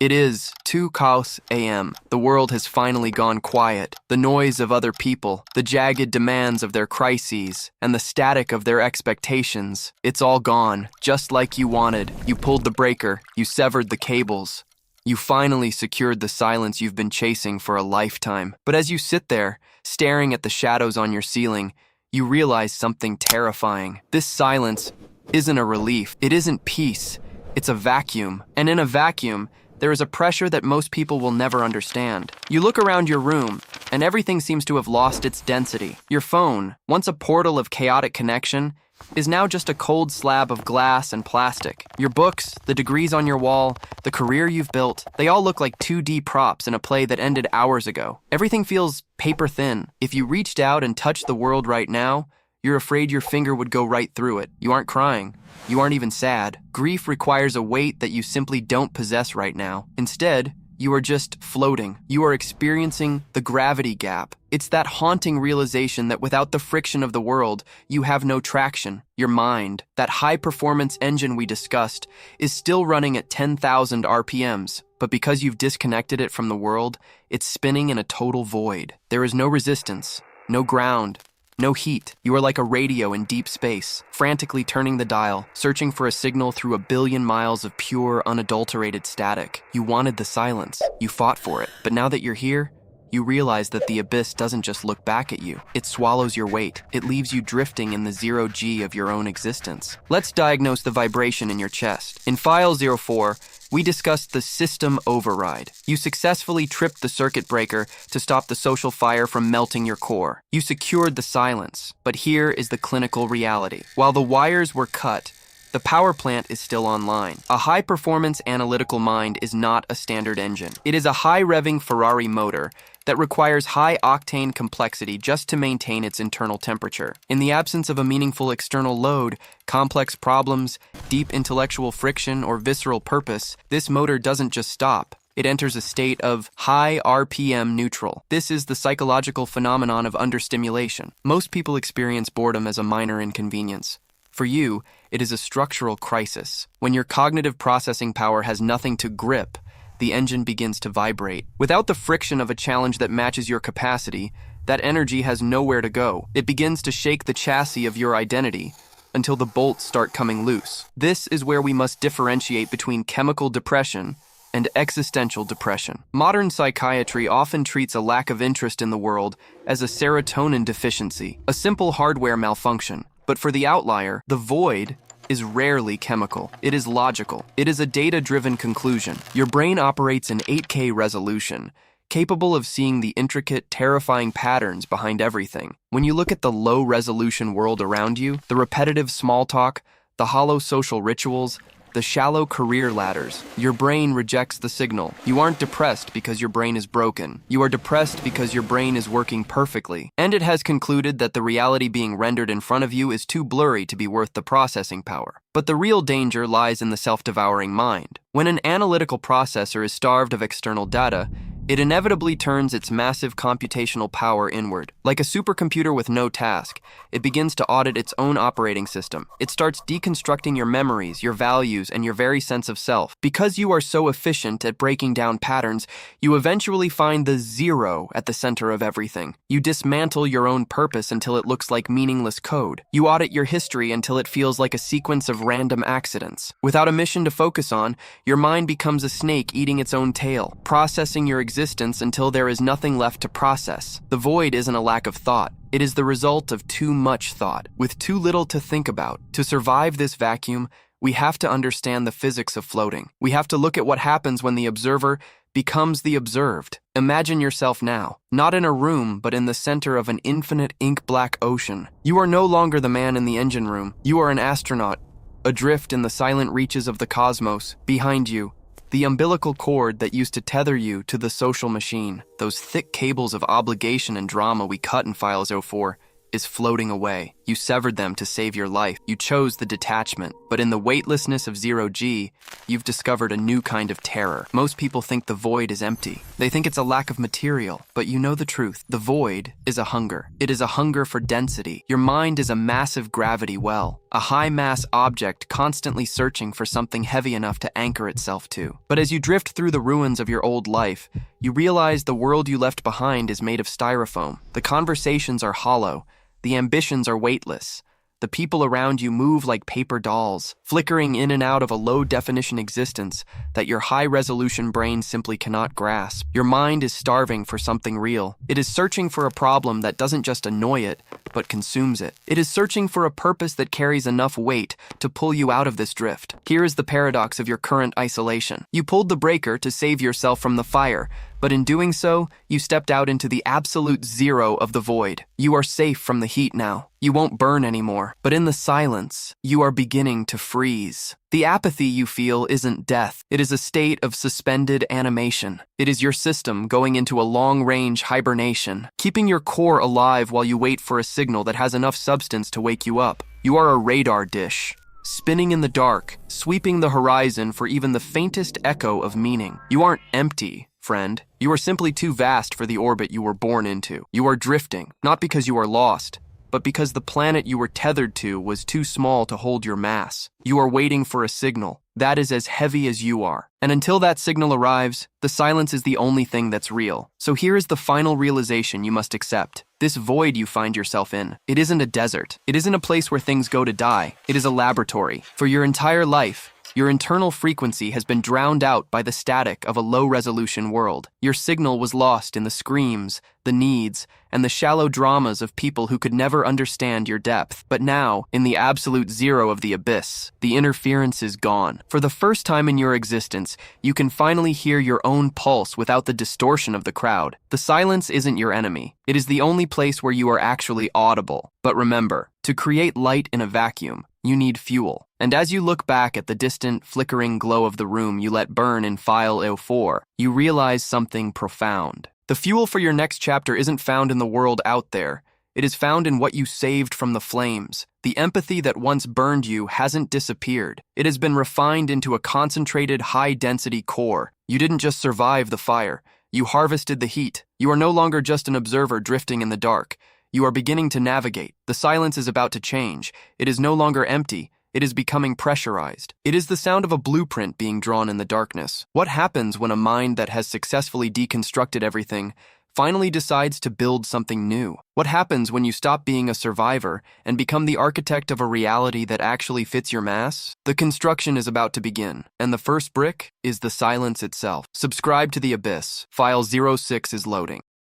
It is 2 Chaos AM. The world has finally gone quiet. The noise of other people, the jagged demands of their crises, and the static of their expectations. It's all gone, just like you wanted. You pulled the breaker. You severed the cables. You finally secured the silence you've been chasing for a lifetime. But as you sit there, staring at the shadows on your ceiling, you realize something terrifying. This silence isn't a relief. It isn't peace. It's a vacuum. And in a vacuum, there is a pressure that most people will never understand. You look around your room, and everything seems to have lost its density. Your phone, once a portal of chaotic connection, is now just a cold slab of glass and plastic. Your books, the degrees on your wall, the career you've built, they all look like 2D props in a play that ended hours ago. Everything feels paper thin. If you reached out and touched the world right now, you're afraid your finger would go right through it. You aren't crying. You aren't even sad. Grief requires a weight that you simply don't possess right now. Instead, you are just floating. You are experiencing the gravity gap. It's that haunting realization that without the friction of the world, you have no traction. Your mind, that high-performance engine we discussed, is still running at 10,000 RPMs. But because you've disconnected it from the world, it's spinning in a total void. There is no resistance, no ground, no heat. You are like a radio in deep space, frantically turning the dial, searching for a signal through a billion miles of pure, unadulterated static. You wanted the silence. You fought for it. But now that you're here, you realize that the abyss doesn't just look back at you. It swallows your weight. It leaves you drifting in the 0G of your own existence. Let's diagnose the vibration in your chest. In File 04, we discussed the system override. You successfully tripped the circuit breaker to stop the social fire from melting your core. You secured the silence. But here is the clinical reality. While the wires were cut, the power plant is still online. A high-performance analytical mind is not a standard engine. It is a high-revving Ferrari motor that requires high-octane complexity just to maintain its internal temperature. In the absence of a meaningful external load, complex problems, deep intellectual friction, or visceral purpose, this motor doesn't just stop. It enters a state of high RPM neutral. This is the psychological phenomenon of understimulation. Most people experience boredom as a minor inconvenience. For you, it is a structural crisis. When your cognitive processing power has nothing to grip, the engine begins to vibrate. Without the friction of a challenge that matches your capacity, that energy has nowhere to go. It begins to shake the chassis of your identity until the bolts start coming loose. This is where we must differentiate between chemical depression and existential depression. Modern psychiatry often treats a lack of interest in the world as a serotonin deficiency, a simple hardware malfunction. But for the outlier, the void is rarely chemical. It is logical. It is a data-driven conclusion. Your brain operates in 8K resolution, capable of seeing the intricate, terrifying patterns behind everything. When you look at the low-resolution world around you, the repetitive small talk, the hollow social rituals, the shallow career ladders, your brain rejects the signal. You aren't depressed because your brain is broken. You are depressed because your brain is working perfectly. And it has concluded that the reality being rendered in front of you is too blurry to be worth the processing power. But the real danger lies in the self-devouring mind. When an analytical processor is starved of external data, it inevitably turns its massive computational power inward. Like a supercomputer with no task, it begins to audit its own operating system. It starts deconstructing your memories, your values, and your very sense of self. Because you are so efficient at breaking down patterns, you eventually find the zero at the center of everything. You dismantle your own purpose until it looks like meaningless code. You audit your history until it feels like a sequence of random accidents. Without a mission to focus on, your mind becomes a snake eating its own tail, processing your existence until there is nothing left to process. The void isn't a lack of thought. It is the result of too much thought, with too little to think about. To survive this vacuum, we have to understand the physics of floating. We have to look at what happens when the observer becomes the observed. Imagine yourself now, not in a room, but in the center of an infinite ink-black ocean. You are no longer the man in the engine room. You are an astronaut, adrift in the silent reaches of the cosmos. Behind you, the umbilical cord that used to tether you to the social machine, those thick cables of obligation and drama we cut in File 04, is floating away. You severed them to save your life. You chose the detachment. But in the weightlessness of 0G, you've discovered a new kind of terror. Most people think the void is empty. They think it's a lack of material. But you know the truth. The void is a hunger. It is a hunger for density. Your mind is a massive gravity well, a high-mass object constantly searching for something heavy enough to anchor itself to. But as you drift through the ruins of your old life, you realize the world you left behind is made of styrofoam. The conversations are hollow. The ambitions are weightless. The people around you move like paper dolls, flickering in and out of a low-definition existence that your high-resolution brain simply cannot grasp. Your mind is starving for something real. It is searching for a problem that doesn't just annoy it, but consumes it. It is searching for a purpose that carries enough weight to pull you out of this drift. Here is the paradox of your current isolation. You pulled the breaker to save yourself from the fire, but in doing so, you stepped out into the absolute zero of the void. You are safe from the heat now. You won't burn anymore. But in the silence, you are beginning to freeze. The apathy you feel isn't death. It is a state of suspended animation. It is your system going into a long-range hibernation, keeping your core alive while you wait for a signal that has enough substance to wake you up. You are a radar dish, spinning in the dark, sweeping the horizon for even the faintest echo of meaning. You aren't empty, friend. You are simply too vast for the orbit you were born into. You are drifting, not because you are lost, but because the planet you were tethered to was too small to hold your mass. You are waiting for a signal that is as heavy as you are. And until that signal arrives, the silence is the only thing that's real. So here is the final realization you must accept. This void you find yourself in, it isn't a desert. It isn't a place where things go to die. It is a laboratory. For your entire life, your internal frequency has been drowned out by the static of a low-resolution world. Your signal was lost in the screams, the needs, and the shallow dramas of people who could never understand your depth. But now, in the absolute zero of the abyss, the interference is gone. For the first time in your existence, you can finally hear your own pulse without the distortion of the crowd. The silence isn't your enemy. It is the only place where you are actually audible. But remember, to create light in a vacuum, you need fuel. And as you look back at the distant, flickering glow of the room you let burn in File 04, you realize something profound. The fuel for your next chapter isn't found in the world out there. It is found in what you saved from the flames. The empathy that once burned you hasn't disappeared. It has been refined into a concentrated, high-density core. You didn't just survive the fire. You harvested the heat. You are no longer just an observer drifting in the dark. You are beginning to navigate. The silence is about to change. It is no longer empty. It is becoming pressurized. It is the sound of a blueprint being drawn in the darkness. What happens when a mind that has successfully deconstructed everything finally decides to build something new? What happens when you stop being a survivor and become the architect of a reality that actually fits your mass? The construction is about to begin, and the first brick is the silence itself. Subscribe to The Abyss. File 06 is loading.